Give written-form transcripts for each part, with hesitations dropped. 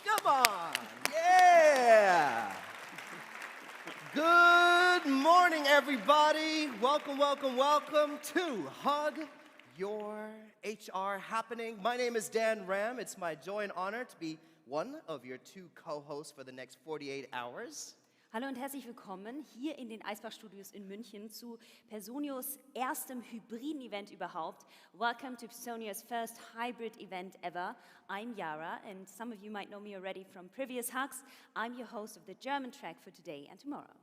Come on. Yeah. Good morning, everybody. Welcome to Hug your HR happening. My name is Dan Ram. It's my joy and honor to be one of your two co-hosts for the next 48 hours. Hallo und herzlich willkommen hier in den Eisbach-Studios in München zu Personios erstem hybriden Event überhaupt. Welcome to Personios first hybrid event ever. I'm Yara, and some of you might know me already from previous H.U.Gs. I'm your host of the German track for today and tomorrow.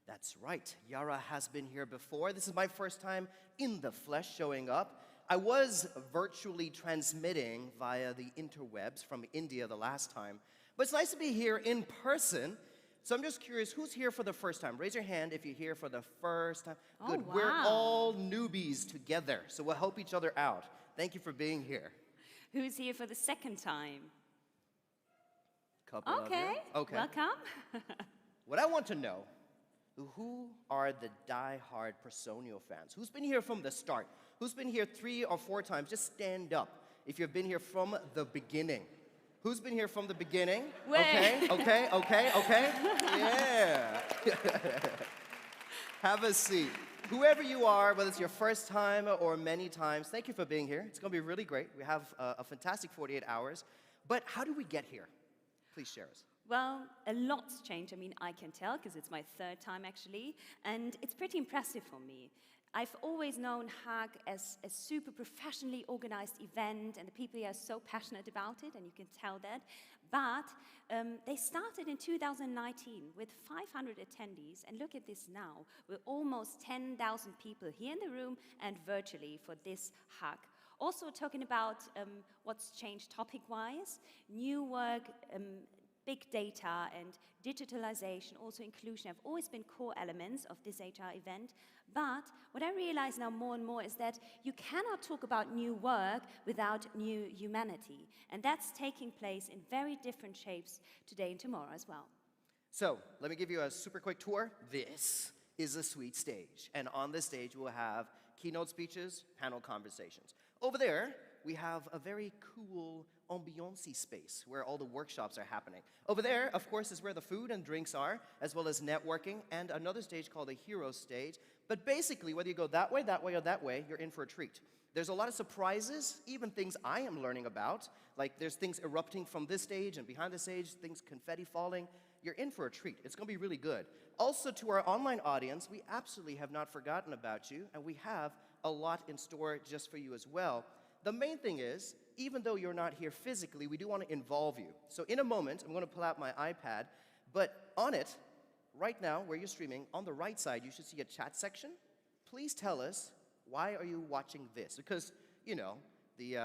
That's right. Yara has been here before. This is my first time in the flesh showing up. I was virtually transmitting via the interwebs from India the last time, but it's nice to be here in person. So I'm just curious, who's here for the first time? Raise your hand if you're here for the first time. Good. Oh, wow. We're all newbies together, so we'll help each other out. Thank you for being here. Who's here for the second time? Couple of you. Okay. Welcome. What I want to know, who are the die-hard Personio fans? Who's been here from the start? Who's been here 3 or 4 times? Just stand up if you've been here from the beginning. Who's been here from the beginning? Way. Okay. Yeah. Have a seat. Whoever you are, whether it's your first time or many times, thank you for being here. It's going to be really great. We have a fantastic 48 hours. But how did we get here? Please share us. Well, a lot's changed. I mean, I can tell because it's my 3rd time actually, and it's pretty impressive for me. I've always known H.U.G as a super professionally organized event, and the people here are so passionate about it, and you can tell that. But they started in 2019 with 500 attendees, and look at this now. We're almost 10,000 people here in the room and virtually for this H.U.G. Also talking about what's changed topic-wise, new work, big data and digitalization, also inclusion, have always been core elements of this HR event. But what I realize now more and more is that you cannot talk about new work without new humanity. And that's taking place in very different shapes today and tomorrow as well. So let me give you a super quick tour. This is a sweet stage. And on this stage, we'll have keynote speeches, panel conversations. Over there, we have a very cool ambiance space where all the workshops are happening. Over there, of course, is where the food and drinks are, as well as networking, and another stage called the Hero Stage. But basically, whether you go that way, or that way, you're in for a treat. There's a lot of surprises, even things I am learning about, like there's things erupting from this stage and behind the stage, things confetti falling. You're in for a treat. It's going to be really good. Also, to our online audience, we absolutely have not forgotten about you, and we have a lot in store just for you as well. The main thing is, even though you're not here physically, we do want to involve you. So in a moment, I'm going to pull out my iPad, but on it, right now, where you're streaming, on the right side, you should see a chat section. Please tell us, why are you watching this? Because, you know, the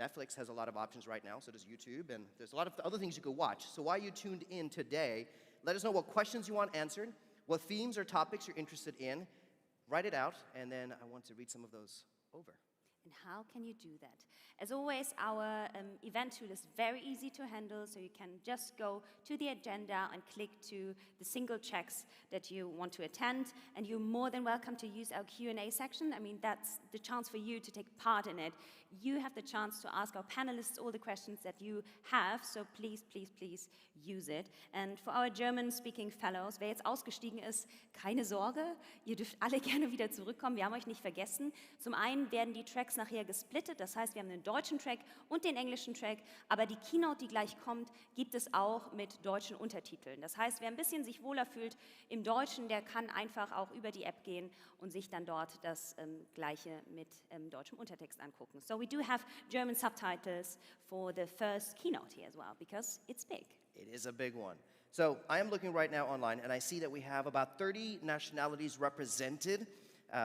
Netflix has a lot of options right now, so does YouTube, and there's a lot of other things you could watch. So why are you tuned in today? Let us know what questions you want answered, what themes or topics you're interested in. Write it out, and then I want to read some of those over. And how can you do that? As always, our event tool is very easy to handle, so you can just go to the agenda and click to the single checks that you want to attend, and you're more than welcome to use our Q&A section. I mean, that's the chance for you to take part in it. You have the chance to ask our panelists all the questions that you have, so please, please, please use it. And for our German-speaking fellows, wer jetzt ausgestiegen ist, keine Sorge, ihr dürft alle gerne wieder zurückkommen, wir haben euch nicht vergessen. Zum einen werden die Tracks nachher gesplittet, das heißt, wir haben den deutschen Track und den englischen Track, aber die Keynote, die gleich kommt, gibt es auch mit deutschen Untertiteln. Das heißt, wer ein bisschen sich wohler fühlt im Deutschen, der kann einfach auch über die App gehen und sich dann dort das Gleiche mit deutschem Untertext angucken. So we do have German subtitles for the first keynote here as well, because it's big. It is a big one. So I am looking right now online, and I see that we have about 30 nationalities represented,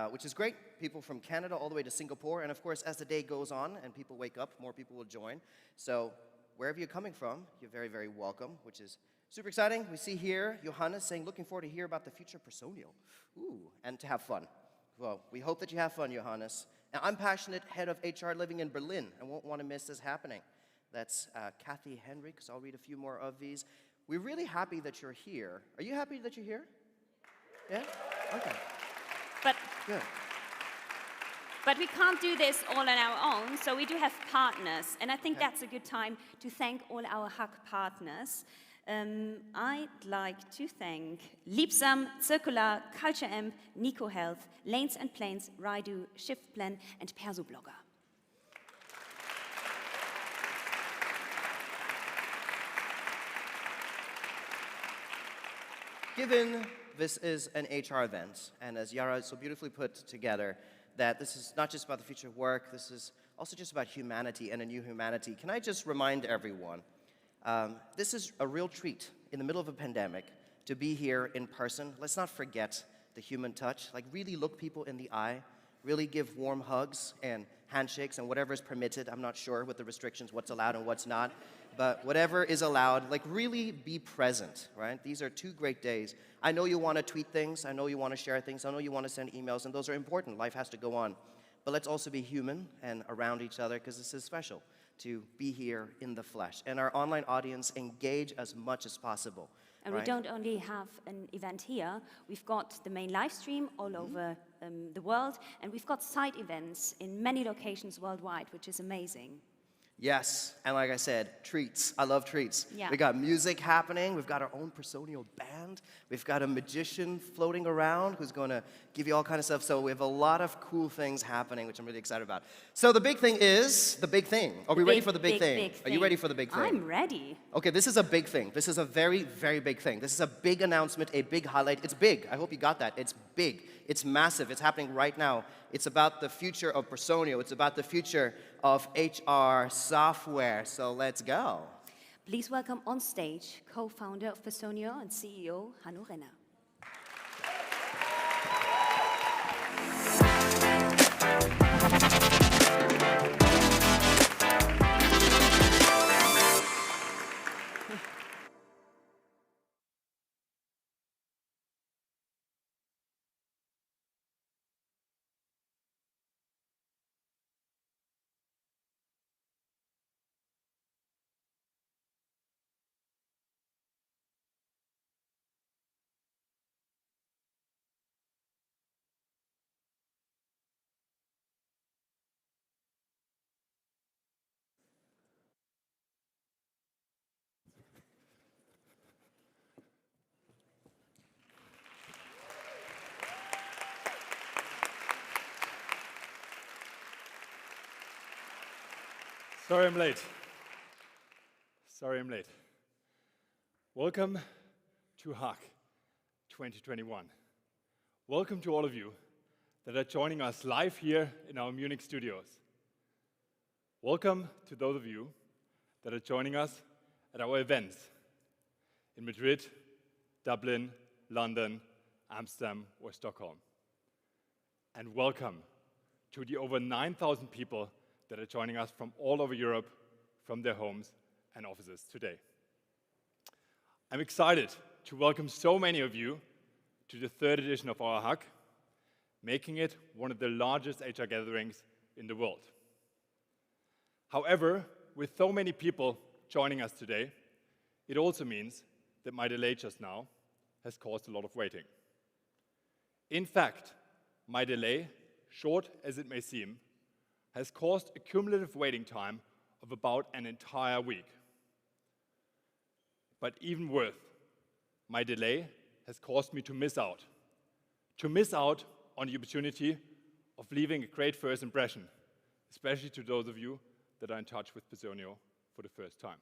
which is great. People from Canada all the way to Singapore. And of course, as the day goes on and people wake up, more people will join. So wherever you're coming from, you're very, very welcome, which is super exciting. We see here Johannes saying, looking forward to hear about the future Personio. Ooh, and to have fun. Well, we hope that you have fun, Johannes. Now, I'm passionate head of HR living in Berlin. I won't want to miss this happening. That's Kathy Henrik, so I'll read a few more of these. We're really happy that you're here. Are you happy that you're here? Yeah? Okay. But we can't do this all on our own, so we do have partners. And I think that's a good time to thank all our H.U.G partners. I'd like to thank Liebsam, Circular, Culture Amp, Nico Health, Lanes and Planes, Raidu, Shiftplan, and PersoBlogger. Given this is an HR event, and as Yara so beautifully put together, that this is not just about the future of work, this is also just about humanity and a new humanity, can I just remind everyone, this is a real treat in the middle of a pandemic to be here in person. Let's not forget the human touch. Like, really look people in the eye, really give warm hugs and handshakes and whatever is permitted. I'm not sure with the restrictions what's allowed and what's not, but whatever is allowed, like, really be present, right? These are 2 great days. I know you want to tweet things, I know you want to share things, I know you want to send emails, and those are important. Life has to go on. But let's also be human and around each other, because this is special to be here in the flesh. And our online audience, engage as much as possible. And right? we don't only have an event here, we've got the main live stream all over the world, and we've got side events in many locations worldwide, which is amazing. Yes, and like I said, treats. I love treats. Yeah. We got music happening. We've got our own Personio band. We've got a magician floating around who's going to give you all kind of stuff. So we have a lot of cool things happening, which I'm really excited about. So the big thing is the big thing. Are we ready for the big thing? Are you ready for the big thing? I'm ready. Okay, this is a big thing. This is a very, very big thing. This is a big announcement, a big highlight. It's big. I hope you got that. It's big. It's massive. It's happening right now. It's about the future of Personio. It's about the future of HR software. So let's go. Please welcome on stage co-founder of Personio and CEO Hanno Renner. Sorry I'm late. Sorry I'm late. Welcome to H.U.G 2021. Welcome to all of you that are joining us live here in our Munich studios. Welcome to those of you that are joining us at our events in Madrid, Dublin, London, Amsterdam, or Stockholm. And welcome to the over 9,000 people that are joining us from all over Europe, from their homes and offices today. I'm excited to welcome so many of you to the 3rd edition of our H.U.G, making it one of the largest HR gatherings in the world. However, with so many people joining us today, it also means that my delay just now has caused a lot of waiting. In fact, my delay, short as it may seem, has caused a cumulative waiting time of about an entire week. But even worse, my delay has caused me to miss out on the opportunity of leaving a great first impression, especially to those of you that are in touch with Personio for the first time.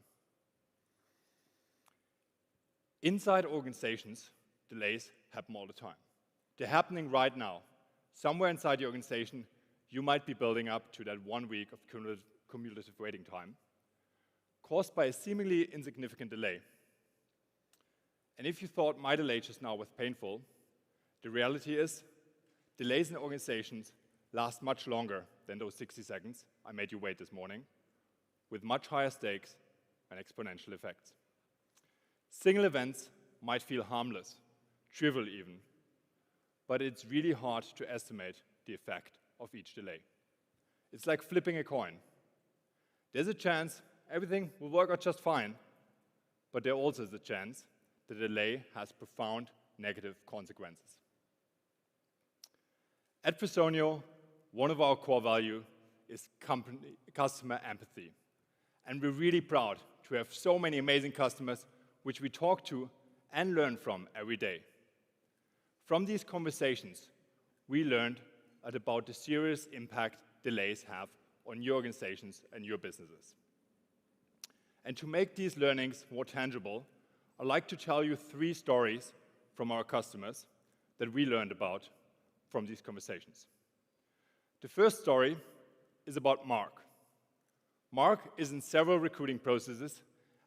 Inside organizations, delays happen all the time. They're happening right now. Somewhere inside the organization, you might be building up to that 1 week of cumulative waiting time, caused by a seemingly insignificant delay. And if you thought my delay just now was painful, the reality is delays in organizations last much longer than those 60 seconds I made you wait this morning, with much higher stakes and exponential effects. Single events might feel harmless, trivial even, but it's really hard to estimate the effect of each delay. It's like flipping a coin. There's a chance everything will work out just fine, but there also is a chance the delay has profound negative consequences. At Personio, one of our core values is customer empathy. And we're really proud to have so many amazing customers which we talk to and learn from every day. From these conversations, we learned about the serious impact delays have on your organizations and your businesses. And to make these learnings more tangible, I'd like to tell you 3 stories from our customers that we learned about from these conversations. The first story is about Mark. Mark is in several recruiting processes,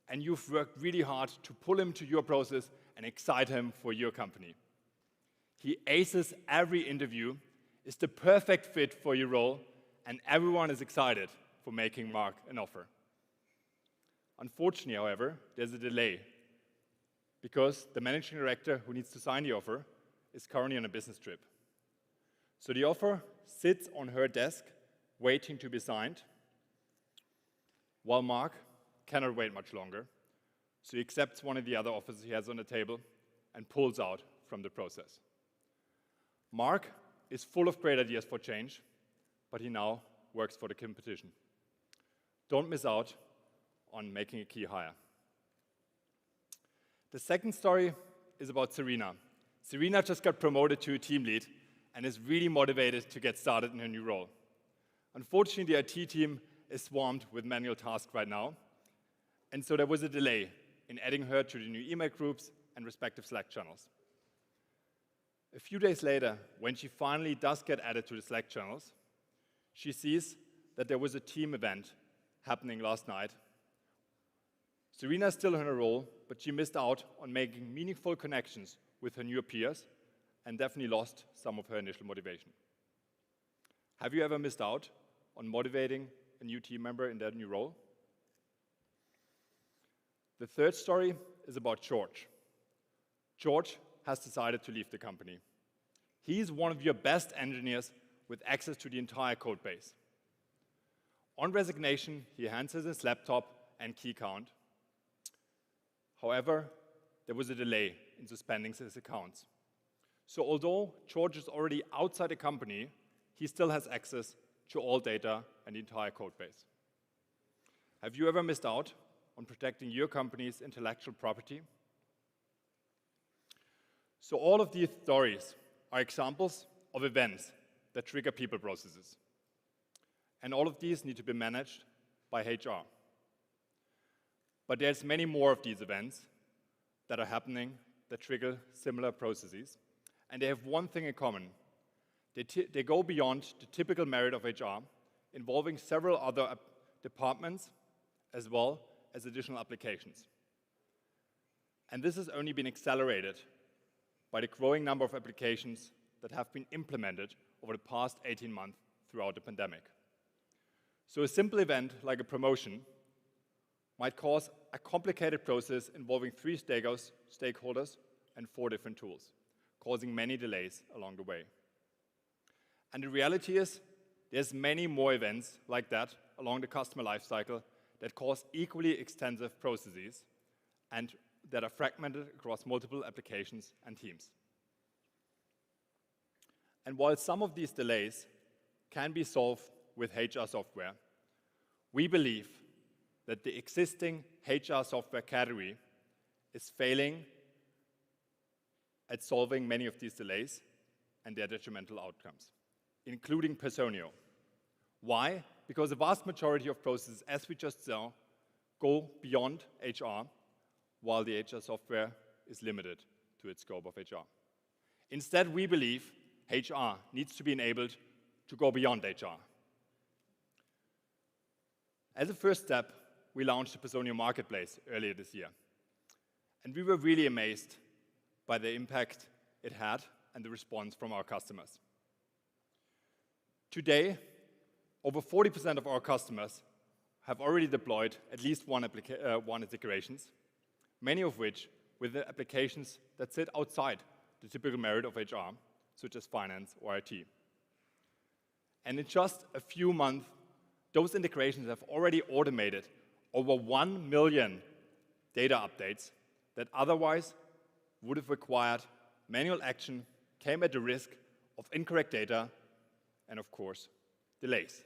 and you've worked really hard to pull him to your process and excite him for your company. He aces every interview, is the perfect fit for your role, and everyone is excited for making Mark an offer. Unfortunately, however, there's a delay because the managing director who needs to sign the offer is currently on a business trip. So the offer sits on her desk, waiting to be signed, while Mark cannot wait much longer. So he accepts one of the other offers he has on the table and pulls out from the process. Mark is full of great ideas for change, but he now works for the competition. Don't miss out on making a key hire. The second story is about Serena. Serena just got promoted to a team lead and is really motivated to get started in her new role. Unfortunately, the IT team is swamped with manual tasks right now, and so there was a delay in adding her to the new email groups and respective Slack channels. A few days later, when she finally does get added to the Slack channels, she sees that there was a team event happening last night. Serena is still in her role, but she missed out on making meaningful connections with her new peers and definitely lost some of her initial motivation. Have you ever missed out on motivating a new team member in their new role? The third story is about George. George has decided to leave the company. He's one of your best engineers with access to the entire code base. On resignation, he hands us his laptop and key count. However, there was a delay in suspending his accounts. So although George is already outside the company, he still has access to all data and the entire code base. Have you ever missed out on protecting your company's intellectual property? So all of these stories are examples of events that trigger people processes. And all of these need to be managed by HR. But there's many more of these events that are happening that trigger similar processes. And they have one thing in common. They go beyond the typical merit of HR, involving several other departments as well as additional applications. And this has only been accelerated by the growing number of applications that have been implemented over the past 18 months throughout the pandemic. So a simple event like a promotion might cause a complicated process involving 3 stakeholders and 4 different tools, causing many delays along the way. And the reality is, there's many more events like that along the customer lifecycle that cause equally extensive processes and that are fragmented across multiple applications and teams. And while some of these delays can be solved with HR software, we believe that the existing HR software category is failing at solving many of these delays and their detrimental outcomes, including Personio. Why? Because the vast majority of processes, as we just saw, go beyond HR, while the HR software is limited to its scope of HR. Instead, we believe HR needs to be enabled to go beyond HR. As a first step, we launched the Personio Marketplace earlier this year. And we were really amazed by the impact it had and the response from our customers. Today, over 40% of our customers have already deployed at least one integrations, many of which with the applications that sit outside the typical merit of HR, such as finance or IT. And in just a few months, those integrations have already automated over 1 million data updates that otherwise would have required manual action, came at the risk of incorrect data, and of course, delays.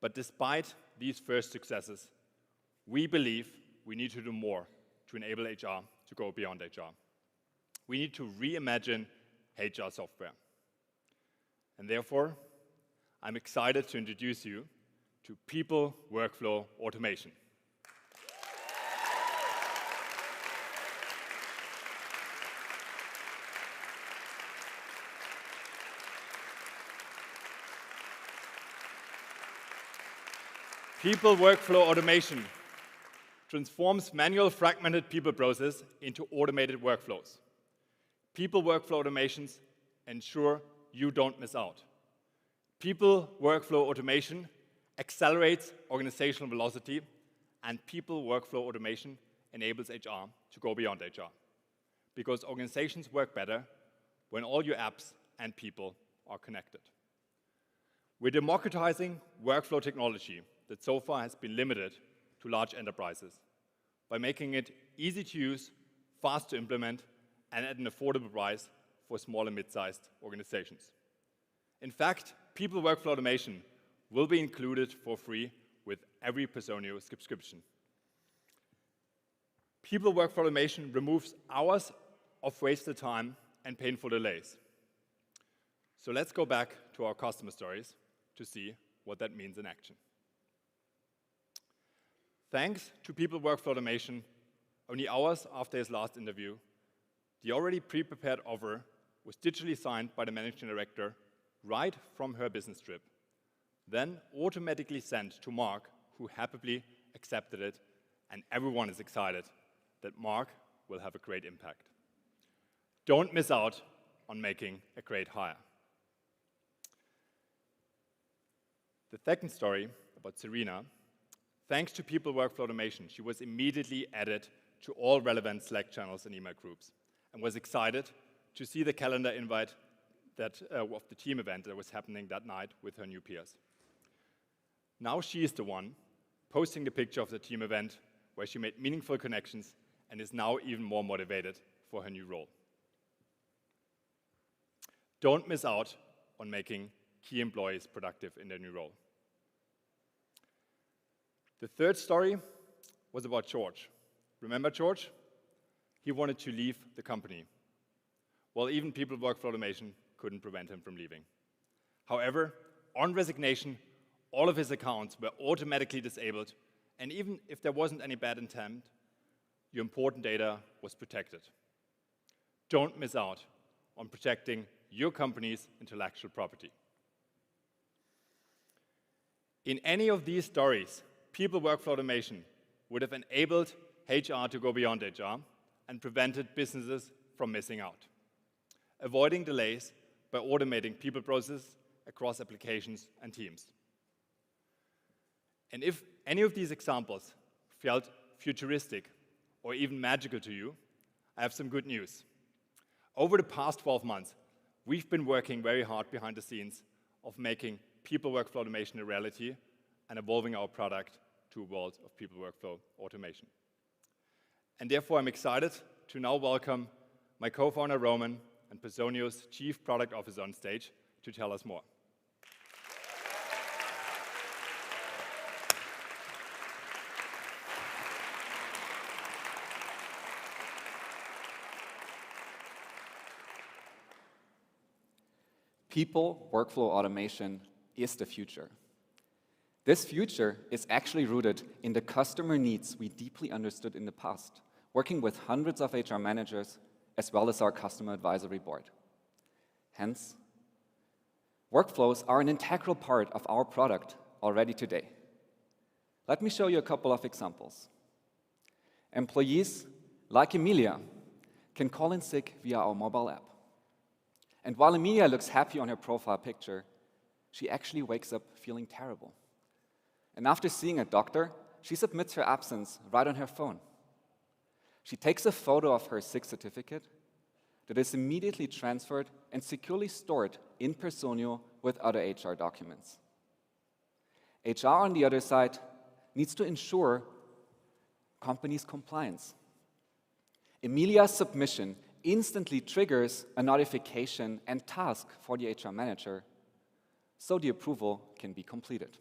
But despite these first successes, we believe we need to do more to enable HR to go beyond HR. We need to reimagine HR software. And therefore, I'm excited to introduce you to People Workflow Automation. People workflow automation transforms manual fragmented people process into automated workflows. People workflow automations ensure you don't miss out. People workflow automation accelerates organizational velocity, and people workflow automation enables HR to go beyond HR. Because organizations work better when all your apps and people are connected. We're democratizing workflow technology that so far has been limited to large enterprises by making it easy to use, fast to implement, and at an affordable price for small and mid-sized organizations. In fact, people workflow automation will be included for free with every Personio subscription. People workflow automation removes hours of wasted time and painful delays. So let's go back to our customer stories to see what that means in action. Thanks to people workflow automation, only hours after his last interview, the already pre-prepared offer was digitally signed by the managing director right from her business trip, then automatically sent to Mark, who happily accepted it, and everyone is excited that Mark will have a great impact. Don't miss out on making a great hire. The second story about Serena, thanks to people workflow automation, she was immediately added to all relevant Slack channels and email groups and was excited to see the calendar invite of the team event that was happening that night with her new peers. Now she is the one posting the picture of the team event where she made meaningful connections and is now even more motivated for her new role. Don't miss out on making key employees productive in their new role. The third story was about George. Remember George? He wanted to leave the company. Well, even people workflow automation couldn't prevent him from leaving. However, on resignation, all of his accounts were automatically disabled, and even if there wasn't any bad intent, your important data was protected. Don't miss out on protecting your company's intellectual property. In any of these stories, people workflow automation would have enabled HR to go beyond HR and prevented businesses from missing out, avoiding delays by automating people processes across applications and teams. And if any of these examples felt futuristic or even magical to you, I have some good news. Over the past 12 months, we've been working very hard behind the scenes of making people workflow automation a reality and evolving our product to a world of people workflow automation. And therefore, I'm excited to now welcome my co-founder, Roman, and Personio's Chief Product Officer on stage to tell us more. People workflow automation is the future. This future is actually rooted in the customer needs we deeply understood in the past, working with hundreds of HR managers as well as our customer advisory board. Hence, workflows are an integral part of our product already today. Let me show you a couple of examples. Employees like Emilia can call in sick via our mobile app. And while Emilia looks happy on her profile picture, she actually wakes up feeling terrible. And after seeing a doctor, she submits her absence right on her phone. She takes a photo of her sick certificate that is immediately transferred and securely stored in Personio with other HR documents. HR, on the other side, needs to ensure company's compliance. Emilia's submission instantly triggers a notification and task for the HR manager, so the approval can be completed.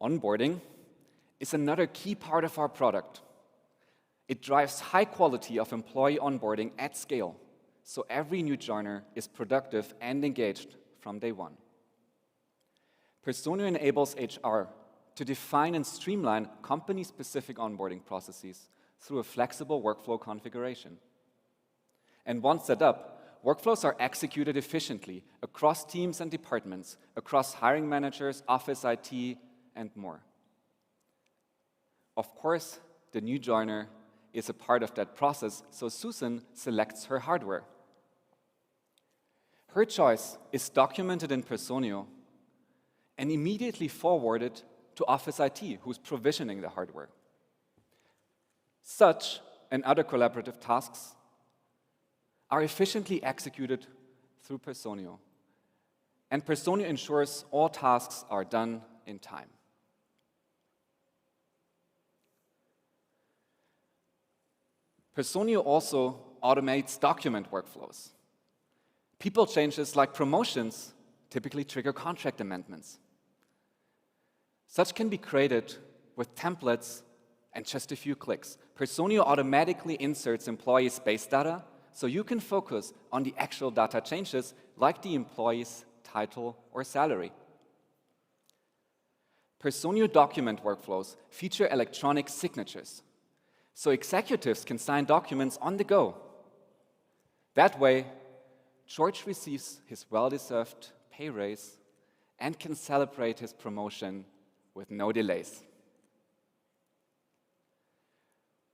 Onboarding is another key part of our product. It drives high quality of employee onboarding at scale, so every new joiner is productive and engaged from day one. Personio enables HR to define and streamline company-specific onboarding processes through a flexible workflow configuration. And once set up, workflows are executed efficiently across teams and departments, across hiring managers, office IT, and more. Of course, the new joiner is a part of that process, so Susan selects her hardware. Her choice is documented in Personio and immediately forwarded to Office IT, who's provisioning the hardware. Such and other collaborative tasks are efficiently executed through Personio, and Personio ensures all tasks are done in time. Personio also automates document workflows. People changes like promotions typically trigger contract amendments. Such can be created with templates and just a few clicks. Personio automatically inserts employee space data so you can focus on the actual data changes like the employee's title or salary. Personio document workflows feature electronic signatures, so executives can sign documents on the go. That way, George receives his well-deserved pay raise and can celebrate his promotion with no delays.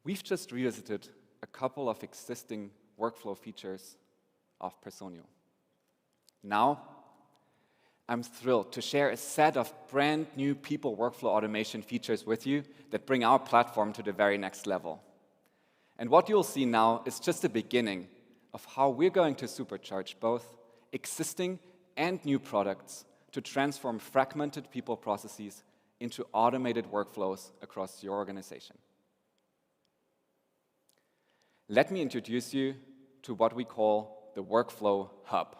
We've just revisited a couple of existing workflow features of Personio. Now, I'm thrilled to share a set of brand new people workflow automation features with you that bring our platform to the very next level. And what you'll see now is just the beginning of how we're going to supercharge both existing and new products to transform fragmented people processes into automated workflows across your organization. Let me introduce you to what we call the Workflow Hub.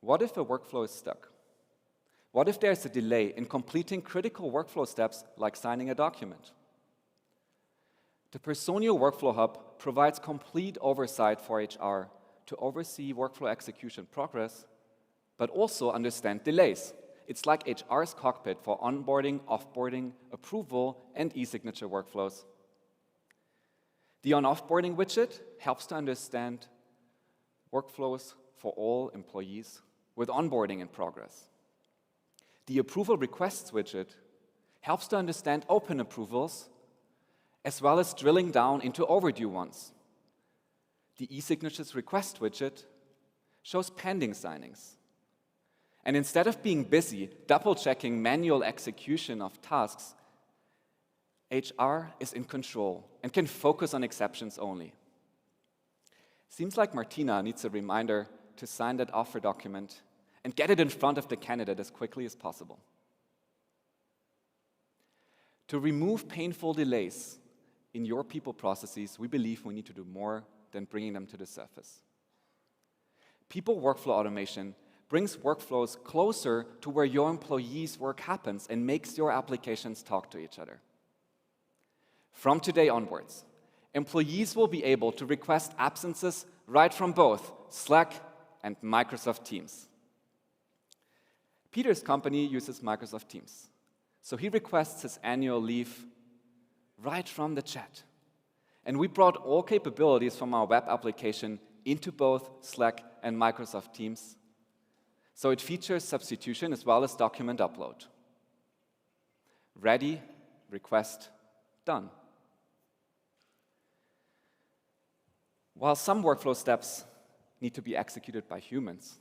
What if a workflow is stuck? What if there's a delay in completing critical workflow steps like signing a document? The Personio Workflow Hub provides complete oversight for HR to oversee workflow execution progress, but also understand delays. It's like HR's cockpit for onboarding, offboarding, approval, and e-signature workflows. The on-offboarding widget helps to understand workflows for all employees with onboarding in progress. The approval requests widget helps to understand open approvals as well as drilling down into overdue ones. The e-signatures request widget shows pending signings. And instead of being busy double-checking manual execution of tasks, HR is in control and can focus on exceptions only. Seems like Martina needs a reminder to sign that offer document and get it in front of the candidate as quickly as possible. To remove painful delays in your people processes, we believe we need to do more than bringing them to the surface. People workflow automation brings workflows closer to where your employees' work happens and makes your applications talk to each other. From today onwards, employees will be able to request absences right from both Slack and Microsoft Teams. Peter's company uses Microsoft Teams, so he requests his annual leave right from the chat. And we brought all capabilities from our web application into both Slack and Microsoft Teams, so it features substitution as well as document upload. Ready, request, done. While some workflow steps need to be executed by humans,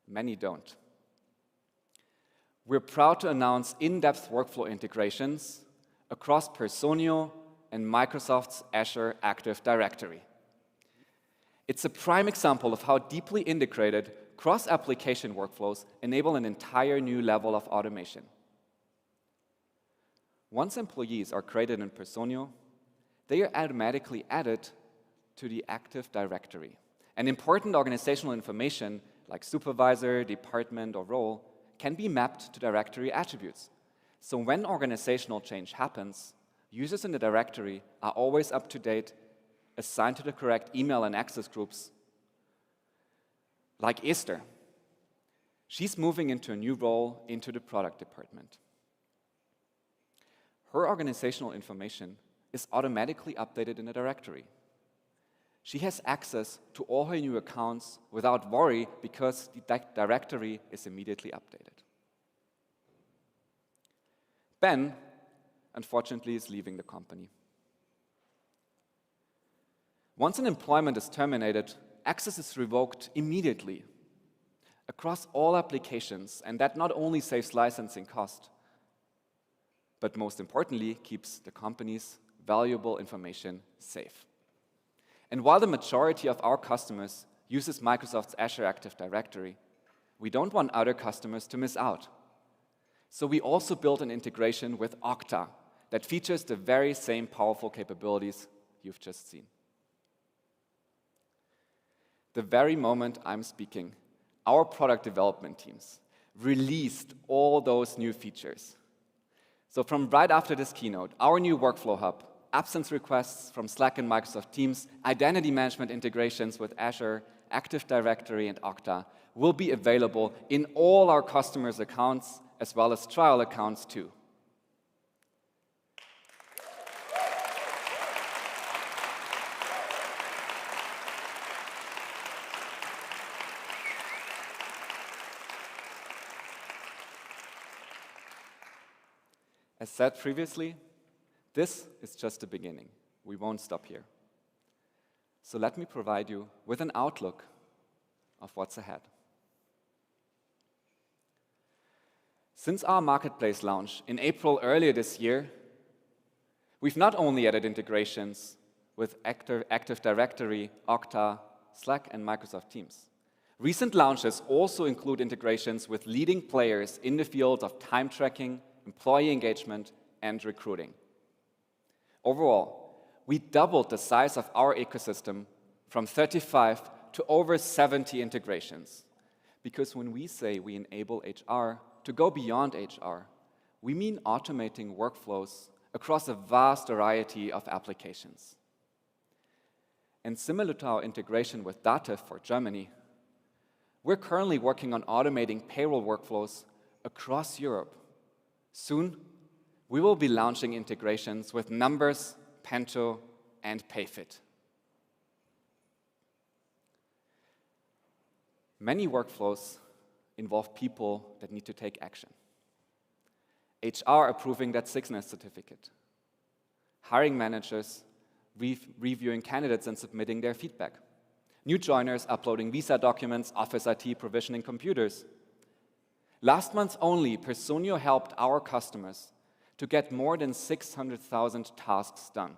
many don't. We're proud to announce in-depth workflow integrations across Personio and Microsoft's Azure Active Directory. It's a prime example of how deeply integrated cross-application workflows enable an entire new level of automation. Once employees are created in Personio, they are automatically added to the Active Directory. And important organizational information like supervisor, department, or role can be mapped to directory attributes. So when organizational change happens, users in the directory are always up to date, assigned to the correct email and access groups. Like Esther, she's moving into a new role into the product department. Her organizational information is automatically updated in the directory. She has access to all her new accounts without worry because the directory is immediately updated. Ben, unfortunately, is leaving the company. Once an employment is terminated, access is revoked immediately across all applications, and that not only saves licensing cost, but most importantly, keeps the company's valuable information safe. And while the majority of our customers uses Microsoft's Azure Active Directory, we don't want other customers to miss out. So we also built an integration with Okta that features the very same powerful capabilities you've just seen. The very moment I'm speaking, our product development teams released all those new features. So from right after this keynote, our new workflow hub, absence requests from Slack and Microsoft Teams, identity management integrations with Azure, Active Directory, and Okta will be available in all our customers' accounts, as well as trial accounts too. As said previously, this is just the beginning. We won't stop here. So let me provide you with an outlook of what's ahead. Since our marketplace launch in April earlier this year, we've not only added integrations with Active Directory, Okta, Slack, and Microsoft Teams. Recent launches also include integrations with leading players in the fields of time tracking, employee engagement, and recruiting. Overall, we doubled the size of our ecosystem from 35 to over 70 integrations. Because when we say we enable HR to go beyond HR, we mean automating workflows across a vast variety of applications. And similar to our integration with Dativ for Germany, we're currently working on automating payroll workflows across Europe. Soon, we will be launching integrations with Numbers, Pento, and Payfit. Many workflows involve people that need to take action. HR approving that sickness certificate. Hiring managers reviewing candidates and submitting their feedback. New joiners uploading visa documents, Office IT provisioning computers. Last month only, Personio helped our customers to get more than 600,000 tasks done.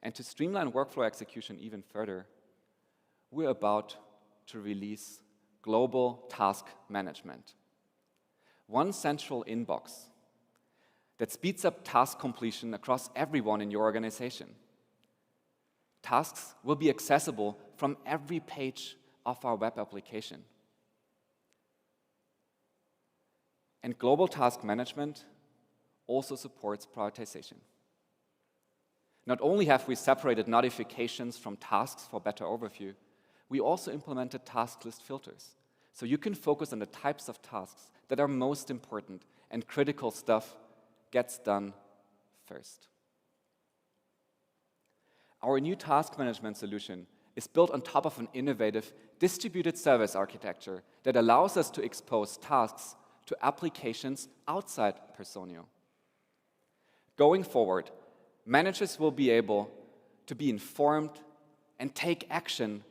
And to streamline workflow execution even further, we're about to release global task management. One central inbox that speeds up task completion across everyone in your organization. Tasks will be accessible from every page of our web application. And global task management also supports prioritization. Not only have we separated notifications from tasks for better overview, we also implemented task list filters, so you can focus on the types of tasks that are most important and critical stuff gets done first. Our new task management solution is built on top of an innovative distributed service architecture that allows us to expose tasks to applications outside Personio. Going forward, managers will be able to be informed and take action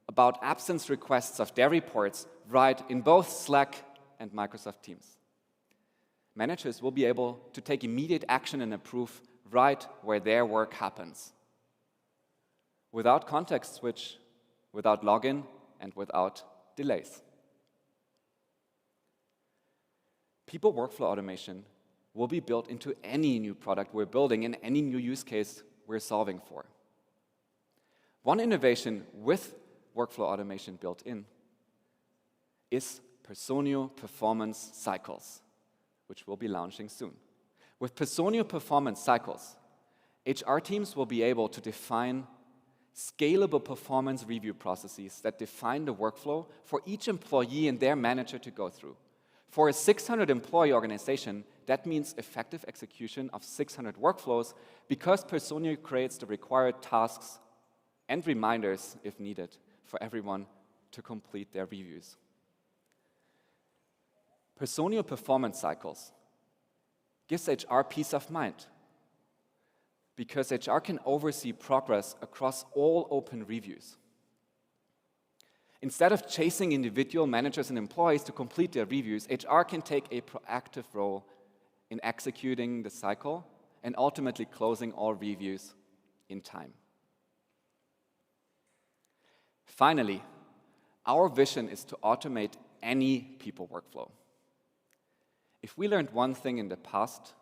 about absence requests of their reports right in both Slack and Microsoft Teams. Managers will be able to take immediate action and approve right where their work happens, without context switch, without login, and without delays. People workflow automation will be built into any new product we're building and any new use case we're solving for. One innovation with workflow automation built in is Personio Performance Cycles, which we'll be launching soon. With Personio Performance Cycles, HR teams will be able to define scalable performance review processes that define the workflow for each employee and their manager to go through. For a 600-employee organization, that means effective execution of 600 workflows because Personio creates the required tasks and reminders, if needed, for everyone to complete their reviews. Personal performance cycles gives HR peace of mind because HR can oversee progress across all open reviews. Instead of chasing individual managers and employees to complete their reviews, HR can take a proactive role in executing the cycle and ultimately closing all reviews in time. Finally, our vision is to automate any people workflow. If we learned one thing in the past,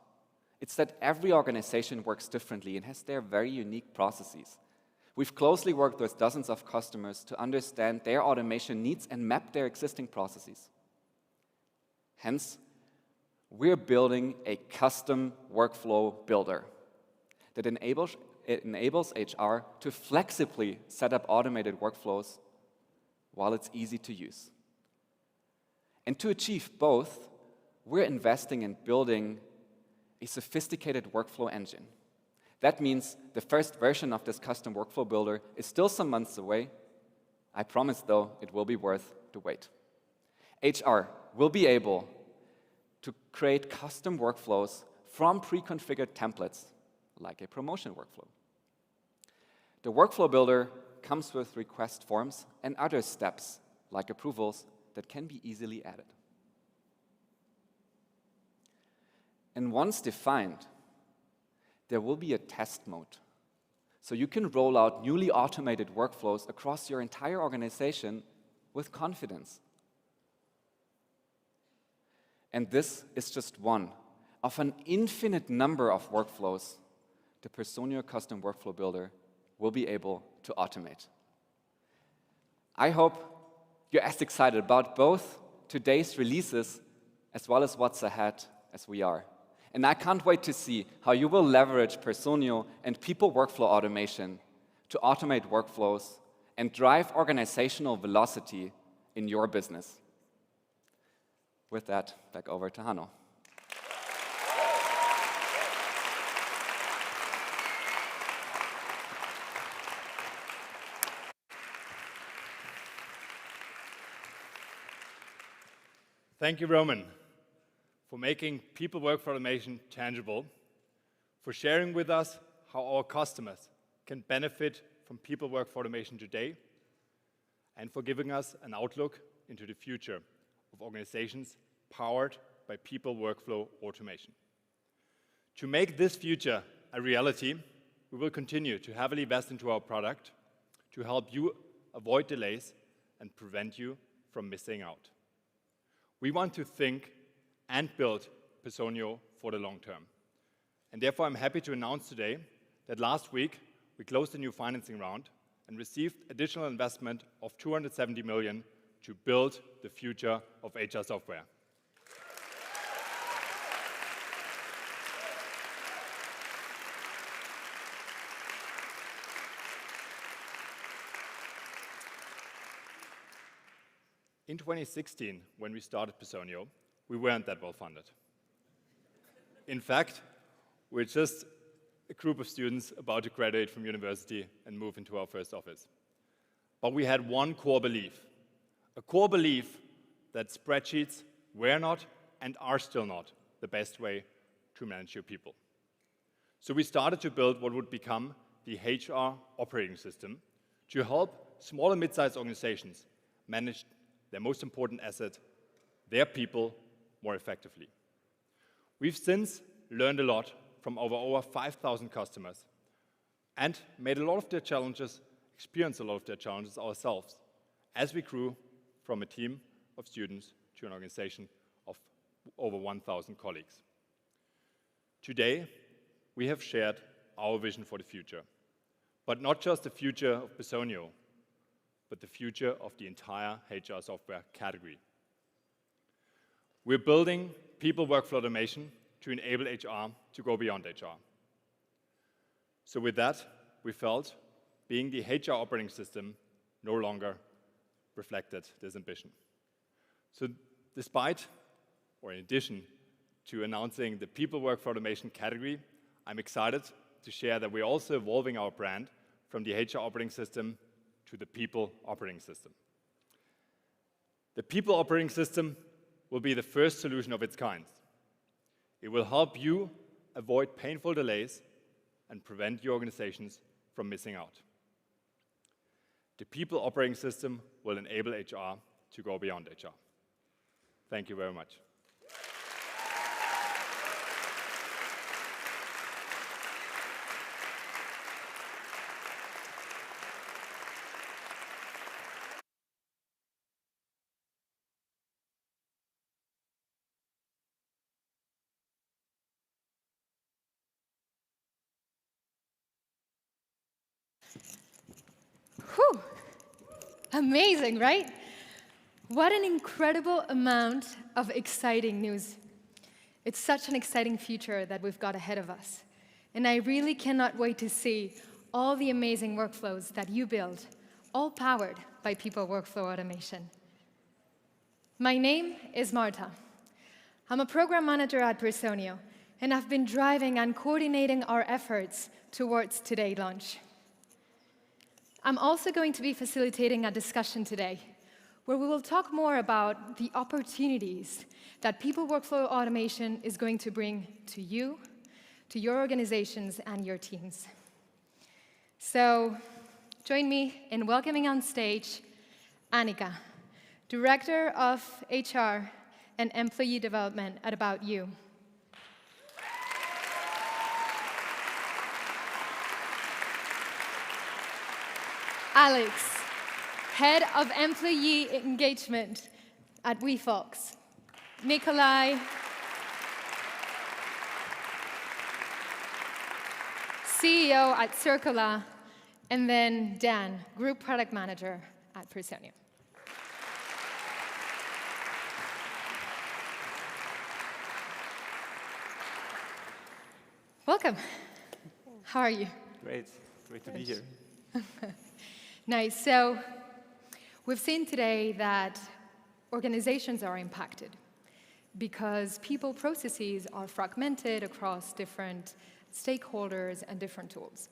it's that every organization works differently and has their very unique processes. We've closely worked with dozens of customers to understand their automation needs and map their existing processes. Hence, we're building a custom workflow builder that enables HR to flexibly set up automated workflows while it's easy to use. And to achieve both, we're investing in building a sophisticated workflow engine. That means the first version of this custom workflow builder is still some months away. I promise, though, it will be worth the wait. HR will be able to create custom workflows from pre-configured templates, like a promotion workflow. The workflow builder comes with request forms and other steps, like approvals, that can be easily added. And once defined, there will be a test mode. So you can roll out newly automated workflows across your entire organization with confidence. And this is just one of an infinite number of workflows the Personio Custom Workflow Builder will be able to automate. I hope you're as excited about both today's releases as well as what's ahead as we are. And I can't wait to see how you will leverage Personio and people workflow automation to automate workflows and drive organizational velocity in your business. With that, back over to Hanno. Thank you, Roman, for making people workflow automation tangible, for sharing with us how our customers can benefit from people workflow automation today, and for giving us an outlook into the future of organizations powered by people workflow automation. To make this future a reality, we will continue to heavily invest into our product to help you avoid delays and prevent you from missing out. We want to think and build Personio for the long term. And therefore, I'm happy to announce today that last week we closed a new financing round and received additional investment of 270 million to build the future of HR software. In 2016, when we started Personio, we weren't that well funded. In fact, we're just a group of students about to graduate from university and move into our first office. But we had one core belief, a core belief that spreadsheets were not and are still not the best way to manage your people. So we started to build what would become the HR operating system to help small and mid-sized organizations manage their most important asset, their people, more effectively. We've since learned a lot from over 5,000 customers and made a lot of their challenges, experienced a lot of their challenges ourselves as we grew from a team of students to an organization of over 1,000 colleagues. Today, we have shared our vision for the future, but not just the future of Personio, but the future of the entire HR software category. We're building people workflow automation to enable HR to go beyond HR. So with that, we felt being the HR operating system no longer reflected this ambition. So despite, or in addition to announcing the people workflow automation category, I'm excited to share that we're also evolving our brand from the HR operating system to the people operating system. The people operating system will be the first solution of its kind. It will help you avoid painful delays and prevent your organizations from missing out. The people operating system will enable HR to go beyond HR. Thank you very much. Whew. Amazing, right? What an incredible amount of exciting news. It's such an exciting future that we've got ahead of us. And I really cannot wait to see all the amazing workflows that you build, all powered by people workflow automation. My name is Marta. I'm a program manager at Personio, and I've been driving and coordinating our efforts towards today's launch. I'm also going to be facilitating a discussion today where we will talk more about the opportunities that people workflow automation is going to bring to you, to your organizations, and your teams. So join me in welcoming on stage Annika, Director of HR and Employee Development at About You. Alex, Head of Employee Engagement at WeFolks. Nikolai, CEO at Circula, and then Dan, Group Product Manager at Personio. Welcome. How are you? Great to be here. Nice. So we've seen today that organizations are impacted because people processes are fragmented across different stakeholders and different tools.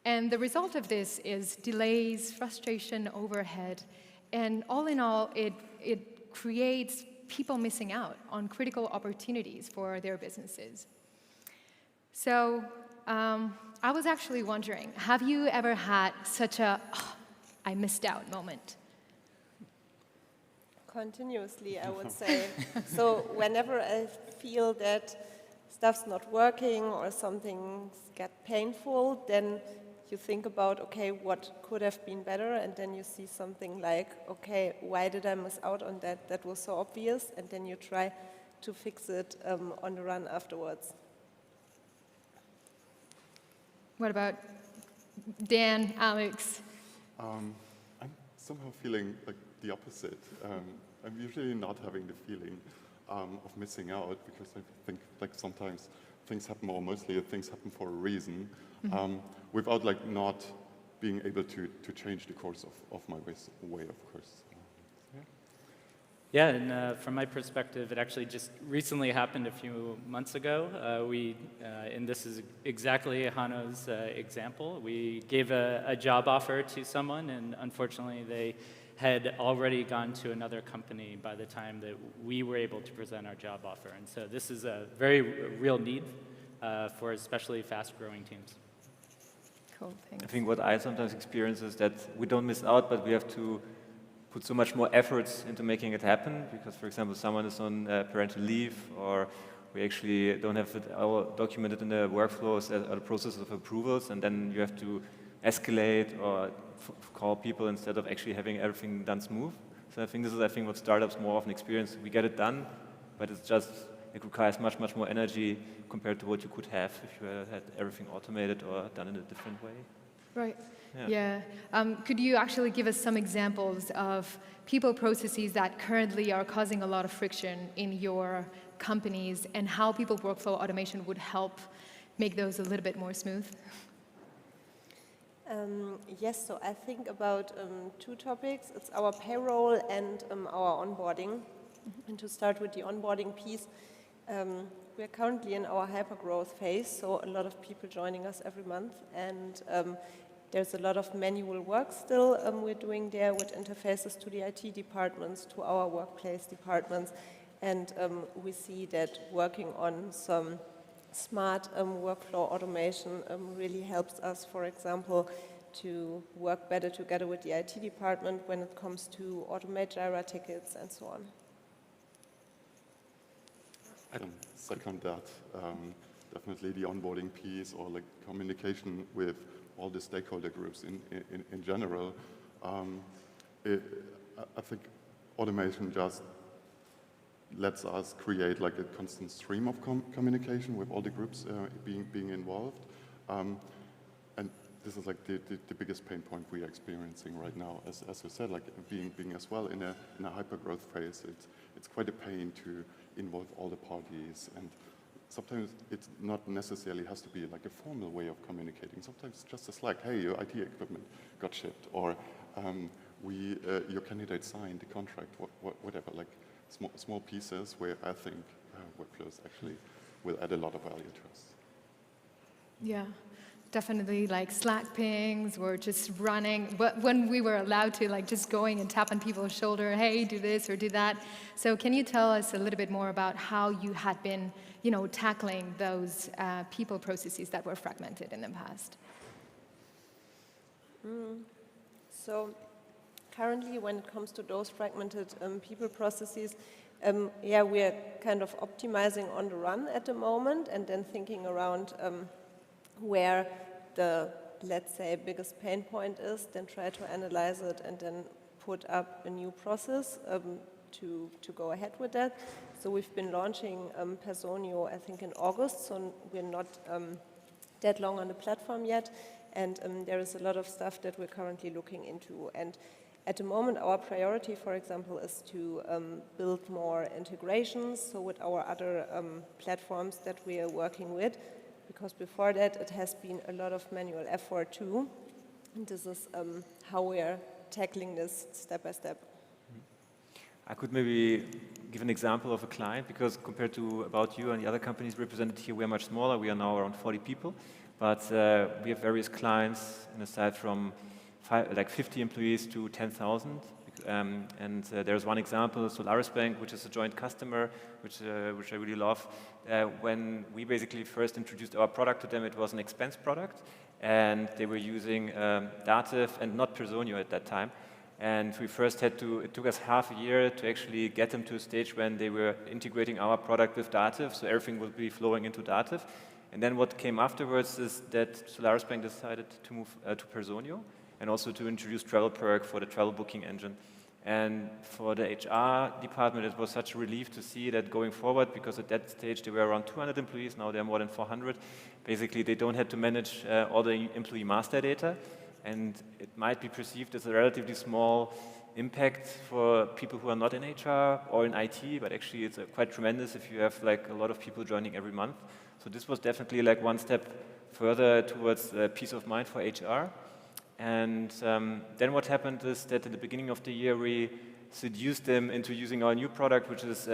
And the result of this is delays, frustration, overhead, and all in all, it creates people missing out on critical opportunities for their businesses. So I was actually wondering, have you ever had such a, oh, I missed out moment? Continuously, I would say. So whenever I feel that stuff's not working or something get painful, then you think about, okay, what could have been better? And then you see something like, okay, why did I miss out on that? That was so obvious. And then you try to fix it on the run afterwards. What about Dan, Alex? I'm somehow feeling like the opposite. I'm usually not having the feeling of missing out because I think like sometimes things happen, or mostly things happen for a reason, without like not being able to change the course of my way, of course. Yeah, and from my perspective, it actually just recently happened a few months ago. And this is exactly Hanno's example. We gave a job offer to someone, and unfortunately, they had already gone to another company by the time that we were able to present our job offer. And so this is a very real need for especially fast-growing teams. Cool, thanks. I think what I sometimes experience is that we don't miss out, but we have to put so much more efforts into making it happen because, for example, someone is on parental leave, or we actually don't have it all documented in the workflows or the process of approvals, and then you have to escalate or call people instead of actually having everything done smooth. So I think this is, what startups more often experience. We get it done, but it's just, it requires much, much more energy compared to what you could have if you had everything automated or done in a different way. Right. Yeah. Could you actually give us some examples of people processes that currently are causing a lot of friction in your companies and how people workflow automation would help make those a little bit more smooth? Yes, so I think about two topics. It's our payroll and our onboarding. And to start with the onboarding piece, we're currently in our hypergrowth phase, so a lot of people joining us every month. And there's a lot of manual work still we're doing there with interfaces to the IT departments, to our workplace departments. And we see that working on some smart workflow automation really helps us, for example, to work better together with the IT department when it comes to automate Jira tickets and so on. I can second that. Definitely the onboarding piece or like communication with all the stakeholder groups in general. I think automation just lets us create like a constant stream of communication with all the groups being involved. And this is like the biggest pain point we are experiencing right now. As you said, like being as well in a hyper-growth phase, it's quite a pain to involve all the parties. And sometimes it not necessarily has to be like a formal way of communicating. Sometimes it's just a Slack, hey, your IT equipment got shipped, or your candidate signed the contract, whatever. Like small pieces where I think workflows actually will add a lot of value to us. Yeah, definitely like Slack pings or just running. But when we were allowed to like just going and tap on people's shoulder, hey, do this or do that. So can you tell us a little bit more about how you had been, tackling those people processes that were fragmented in the past? So currently, when it comes to those fragmented people processes, we are kind of optimizing on the run at the moment and then thinking around where the, let's say, biggest pain point is, then try to analyze it and then put up a new process to go ahead with that. So we've been launching Personio, I think, in August, so we're not that long on the platform yet. And there is a lot of stuff that we're currently looking into. And at the moment, our priority, for example, is to build more integrations, so with our other platforms that we are working with, because before that, it has been a lot of manual effort too. And this is how we are tackling this step by step. I could maybe give an example of a client, because compared to About You and the other companies represented here, we are much smaller. We are now around 40 people. But we have various clients in a site from 50 employees to 10,000. And there's one example, Solaris Bank, which is a joint customer, which I really love. When we basically first introduced our product to them, it was an expense product. And they were using Dativ and not Personio at that time. And we first it took us half a year to actually get them to a stage when they were integrating our product with Dativ, so everything would be flowing into Dativ. And then what came afterwards is that Solaris Bank decided to move to Personio and also to introduce TravelPerk for the travel booking engine. And for the HR department, it was such a relief to see that going forward, because at that stage they were around 200 employees, now they're more than 400. Basically, they don't have to manage all the employee master data. And it might be perceived as a relatively small impact for people who are not in HR or in IT, but actually it's quite tremendous if you have like a lot of people joining every month. So this was definitely like one step further towards peace of mind for HR. And then what happened is that at the beginning of the year, we seduced them into using our new product, which is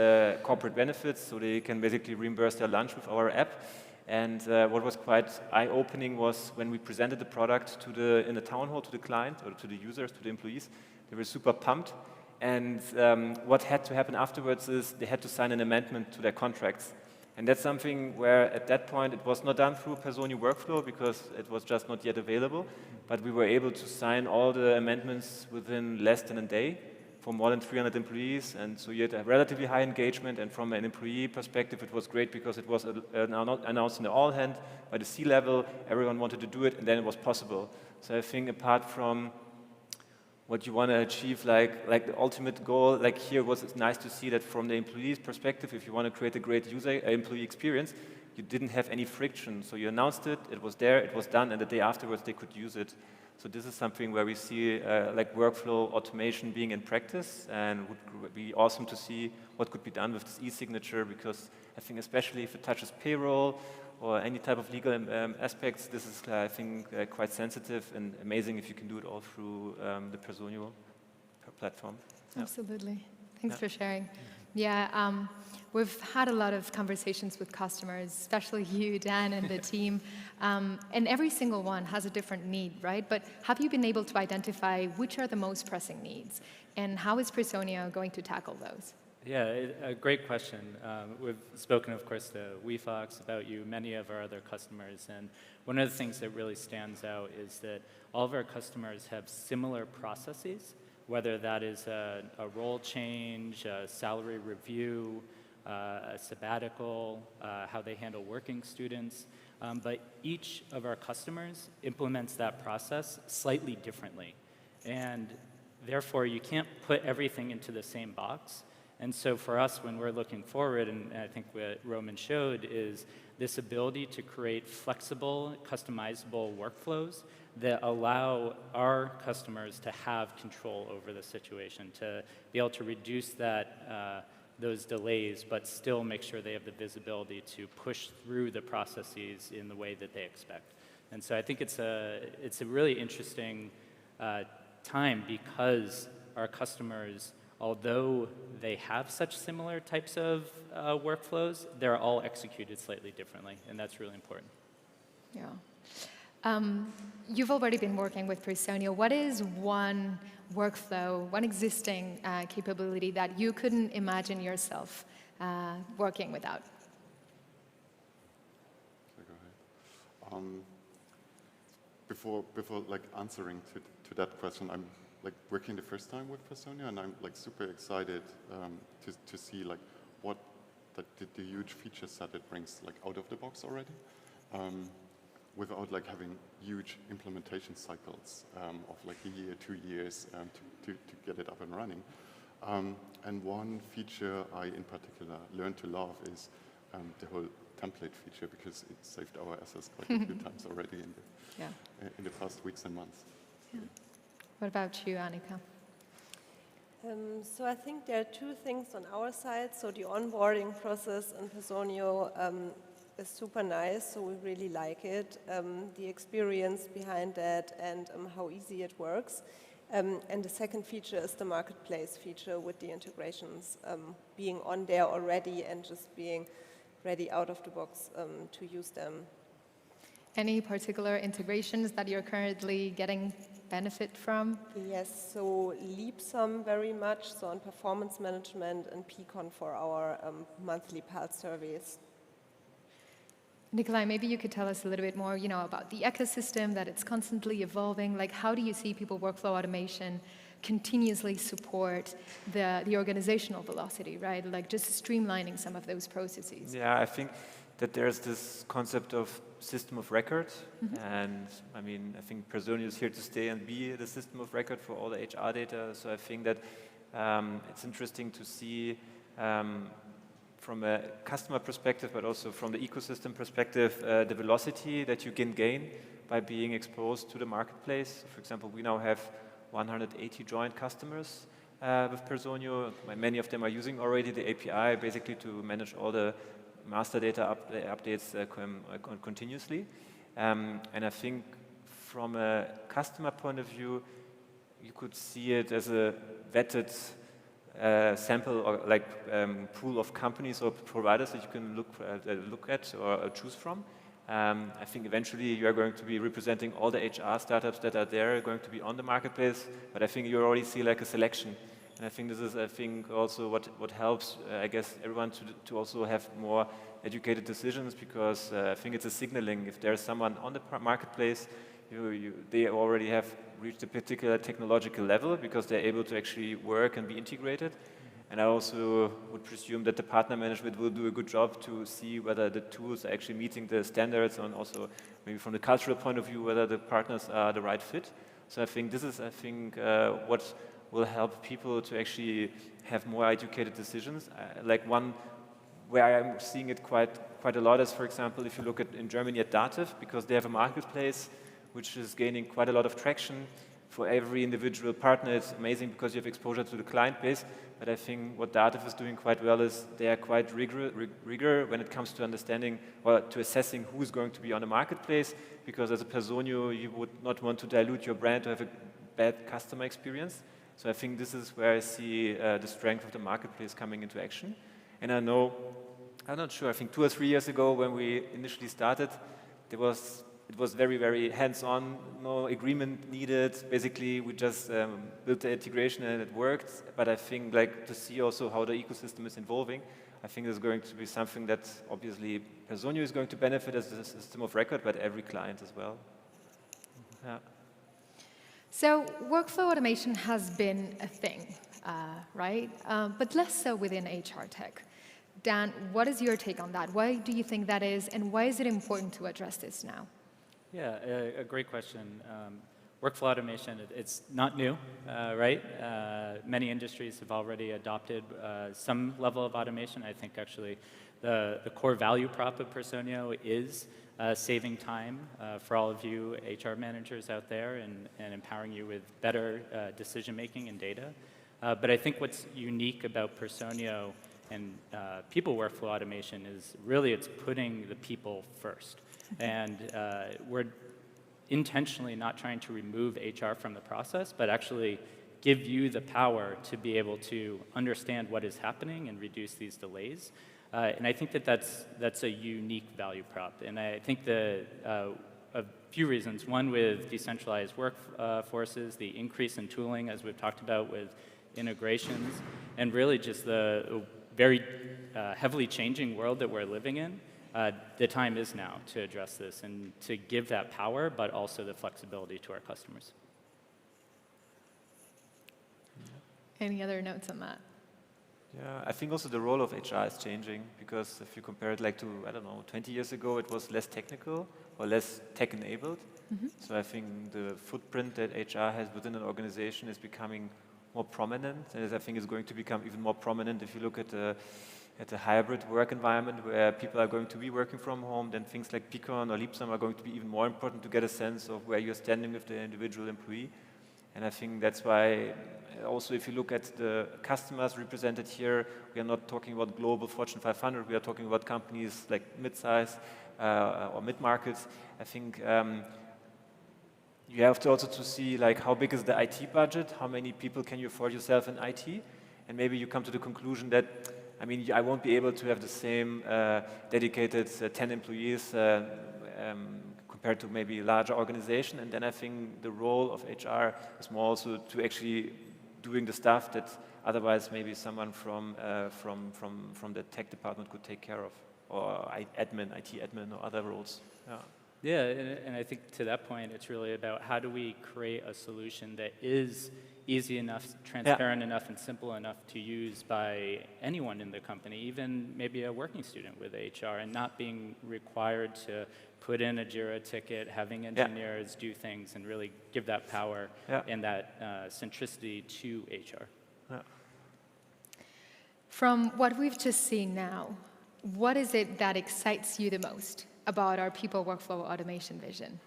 corporate benefits, so they can basically reimburse their lunch with our app. And what was quite eye-opening was when we presented the product in the town hall to the client or to the users, to the employees, they were super pumped. And what had to happen afterwards is they had to sign an amendment to their contracts. And that's something where at that point it was not done through Personio workflow because it was just not yet available, but we were able to sign all the amendments within less than a day for more than 300 employees. And so you had a relatively high engagement, and from an employee perspective it was great because it was announced in the all hand by the C-level, everyone wanted to do it, and then it was possible. So I think apart from what you want to achieve, like the ultimate goal, like here it's nice to see that from the employee's perspective, if you want to create a great employee experience, you didn't have any friction. So you announced it, it was there, it was done, and the day afterwards they could use it. So this is something where we see like workflow automation being in practice, and would be awesome to see what could be done with this e-signature, because I think especially if it touches payroll or any type of legal aspects, this is, I think, quite sensitive and amazing if you can do it all through the Personio platform. Absolutely. Thanks for sharing. Yeah, we've had a lot of conversations with customers, especially you, Dan, and the team, and every single one has a different need, right? But have you been able to identify which are the most pressing needs, and how is Personio going to tackle those? Yeah, a great question. We've spoken, of course, to WeFox, About You, many of our other customers, and one of the things that really stands out is that all of our customers have similar processes, whether that is a role change, a salary review, a sabbatical, how they handle working students. But each of our customers implements that process slightly differently. And therefore, you can't put everything into the same box. And so for us, when we're looking forward, and I think what Roman showed, is this ability to create flexible, customizable workflows that allow our customers to have control over the situation, to be able to reduce that, those delays, but still make sure they have the visibility to push through the processes in the way that they expect. And so I think it's a really interesting time, because our customers, although they have such similar types of workflows, they're all executed slightly differently, and that's really important. Yeah. You've already been working with Personio. What is one workflow, one existing capability that you couldn't imagine yourself working without? Go ahead. Before like answering to that question, I'm like working the first time with Personio, and I'm like super excited to see like what the huge feature set it brings like out of the box already, without like having huge implementation cycles of like a year, 2 years to get it up and running. And one feature I in particular learned to love is the whole template feature, because it saved our asses quite a few times already in the past weeks and months. Yeah. What about you, Annika? So I think there are two things on our side. So the onboarding process in Personio is super nice, so we really like it. The experience behind that and how easy it works. And the second feature is the marketplace feature with the integrations being on there already and just being ready out of the box to use them. Any particular integrations that you're currently getting benefit from? Yes, so Leapsome very much, so on performance management, and Peakon for our monthly pulse surveys. Nikolai, maybe you could tell us a little bit more, about the ecosystem, that it's constantly evolving. Like, how do you see people workflow automation continuously support the organizational velocity, right? Like just streamlining some of those processes. Yeah, I think that there's this concept of system of record, and I mean, I think Personio is here to stay and be the system of record for all the HR data. So I think that it's interesting to see from a customer perspective, but also from the ecosystem perspective, the velocity that you can gain by being exposed to the marketplace. So for example, we now have 180 joint customers with Personio. Many of them are using already the API basically to manage all the master data updates continuously. And I think from a customer point of view, you could see it as a vetted sample or like pool of companies or providers that you can look at or choose from. I think eventually you are going to be representing all the HR startups that are there, going to be on the marketplace, but I think you already see like a selection. And I think this is, also what helps, I guess, everyone to also have more educated decisions, because I think it's a signaling. If there's someone on the marketplace, they already have reached a particular technological level because they're able to actually work and be integrated. And I also would presume that the partner management will do a good job to see whether the tools are actually meeting the standards, and also maybe from the cultural point of view, whether the partners are the right fit. So I think this is, what will help people to actually have more educated decisions. Like one where I'm seeing it quite a lot is, for example, if you look at in Germany at Dativ, because they have a marketplace which is gaining quite a lot of traction. For every individual partner, it's amazing because you have exposure to the client base. But I think what Dativ is doing quite well is they are quite rigor when it comes to understanding or to assessing who is going to be on the marketplace, because as a Personio, you would not want to dilute your brand to have a bad customer experience. So I think this is where I see the strength of the marketplace coming into action. And I know, I'm not sure, I think 2 or 3 years ago when we initially started, it was very, very hands-on, no agreement needed. Basically, we just built the integration and it worked. But I think to see also how the ecosystem is evolving, I think there's going to be something that obviously Personio is going to benefit as a system of record, but every client as well. Yeah. So workflow automation has been a thing, right? But less so within HR tech. Dan, what is your take on that? Why do you think that is, and why is it important to address this now? Yeah, a great question. Workflow automation, it's not new, right? Many industries have already adopted some level of automation. I think actually the core value prop of Personio is saving time for all of you HR managers out there and empowering you with better decision making and data. But I think what's unique about Personio and people workflow automation is really it's putting the people first. And we're intentionally not trying to remove HR from the process, but actually give you the power to be able to understand what is happening and reduce these delays. And I think that's a unique value prop. And I think a few reasons. One, with decentralized workforces, the increase in tooling, as we've talked about with integrations, and really just the very heavily changing world that we're living in. The time is now to address this and to give that power, but also the flexibility to our customers. Any other notes on that? Yeah, I think also the role of HR is changing because if you compare it to, I don't know, 20 years ago, it was less technical or less tech-enabled. So I think the footprint that HR has within an organization is becoming more prominent, and I think it's going to become even more prominent if you look at the hybrid work environment where people are going to be working from home, then things like Peakon or Leapsum are going to be even more important to get a sense of where you're standing with the individual employee. And I think that's why also if you look at the customers represented here, we are not talking about global Fortune 500, we are talking about companies like mid-size or mid-markets. I think you have to also see how big is the IT budget, how many people can you afford yourself in IT, and maybe you come to the conclusion that I won't be able to have the same dedicated 10 employees compared to maybe a larger organization. And then I think the role of HR is more also to actually doing the stuff that otherwise maybe someone from the tech department could take care of, or IT admin or other roles. Yeah. Yeah, and I think to that point, it's really about how do we create a solution that is easy enough, transparent enough, and simple enough to use by anyone in the company, even maybe a working student with HR, and not being required to put in a Jira ticket, having engineers do things, and really give that power and that centricity to HR. Yeah. From what we've just seen now, what is it that excites you the most about our people workflow automation vision?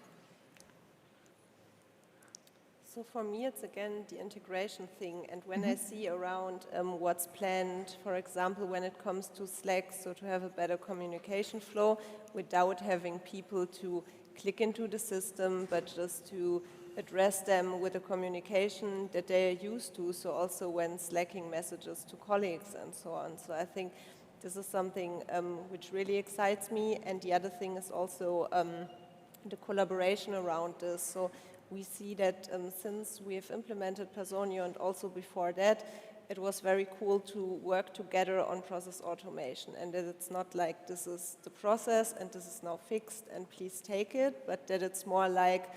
So for me, it's again the integration thing. And when I see around what's planned, for example, when it comes to Slack, so to have a better communication flow without having people to click into the system, but just to address them with a communication that they are used to. So also when slacking messages to colleagues and so on. So I think this is something which really excites me. And the other thing is also the collaboration around this. So we see that since we have implemented Personio and also before that, it was very cool to work together on process automation. And that it's not like this is the process and this is now fixed and please take it, but that it's more like,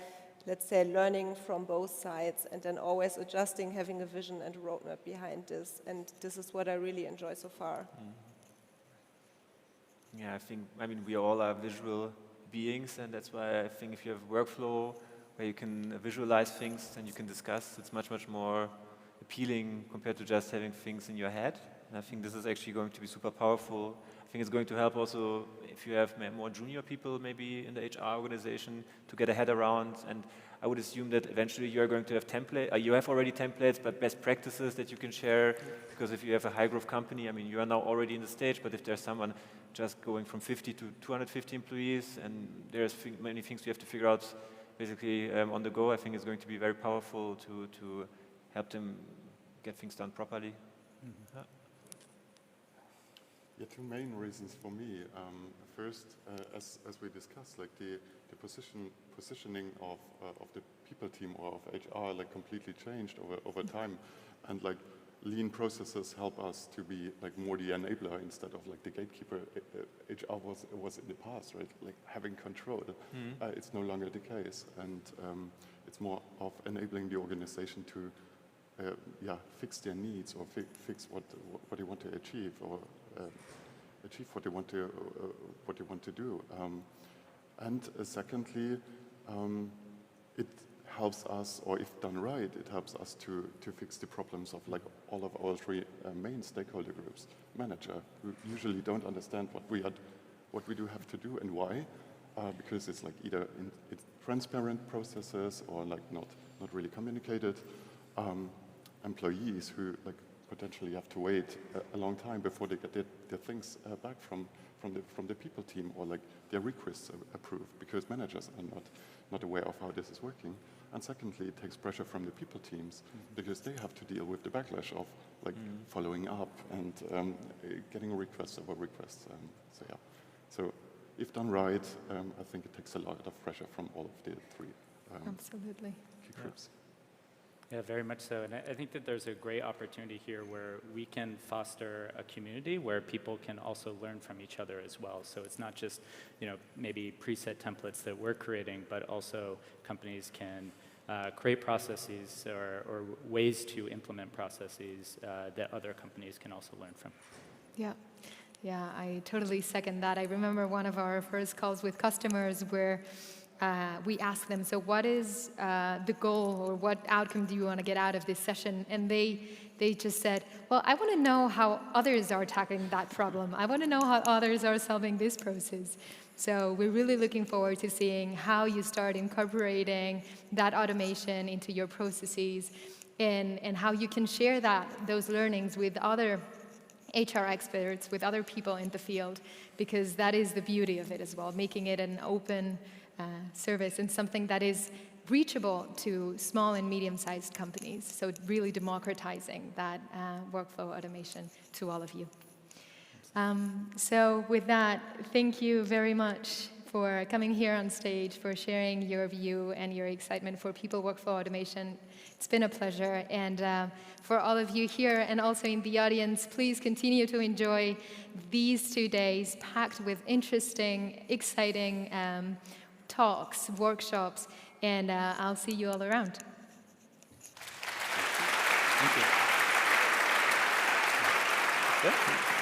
let's say, learning from both sides and then always adjusting, having a vision and a roadmap behind this. And this is what I really enjoy so far. Yeah, we all are visual beings, and that's why I think if you have workflow where you can visualize things and you can discuss, it's much, much more appealing compared to just having things in your head. And I think this is actually going to be super powerful. I think it's going to help also if you have more junior people maybe in the HR organization to get a head around. And I would assume that eventually you are going to have you have already templates, but best practices that you can share. Because if you have a high growth company, you are now already in the stage, but if there's someone just going from 50 to 250 employees and there's many things you have to figure out basically on the go, I think it's going to be very powerful to help them get things done properly. Yeah, two main reasons for me. First, as we discussed, like the positioning of the people team or of HR like completely changed over time, and like lean processes help us to be like more the enabler instead of like the gatekeeper. HR was in the past, right? Like having control. It's no longer the case, and it's more of enabling the organization to fix their needs or fix what they want to achieve or achieve what they want to do. And secondly, it helps us, or if done right, it helps us to fix the problems of like all of our three main stakeholder groups. Manager, who usually don't understand what we do have to do and why, because it's like either it's transparent processes or like not really communicated. Employees who like potentially have to wait a long time before they get their things back from the people team, or like their requests approved, because managers are not aware of how this is working. And secondly, it takes pressure from the people teams, because they have to deal with the backlash of like following up and getting requests over requests. So if done right, I think it takes a lot of pressure from all of the three Absolutely. key groups. Yeah, very much so. And I think that there's a great opportunity here where we can foster a community where people can also learn from each other as well. So it's not just, maybe preset templates that we're creating, but also companies can create processes or ways to implement processes that other companies can also learn from. Yeah, I totally second that. I remember one of our first calls with customers where we asked them, so what is the goal, or what outcome do you want to get out of this session? And they just said, well, I want to know how others are tackling that problem. I want to know how others are solving this process. So we're really looking forward to seeing how you start incorporating that automation into your processes, and how you can share those learnings with other HR experts, with other people in the field, because that is the beauty of it as well, making it an open service and something that is reachable to small and medium-sized companies. So really democratizing that workflow automation to all of you. So with that, thank you very much for coming here on stage, for sharing your view and your excitement for people workflow automation. It's been a pleasure. And for all of you here and also in the audience, please continue to enjoy these 2 days packed with interesting, exciting talks, workshops, and I'll see you all around. Thank you. Good.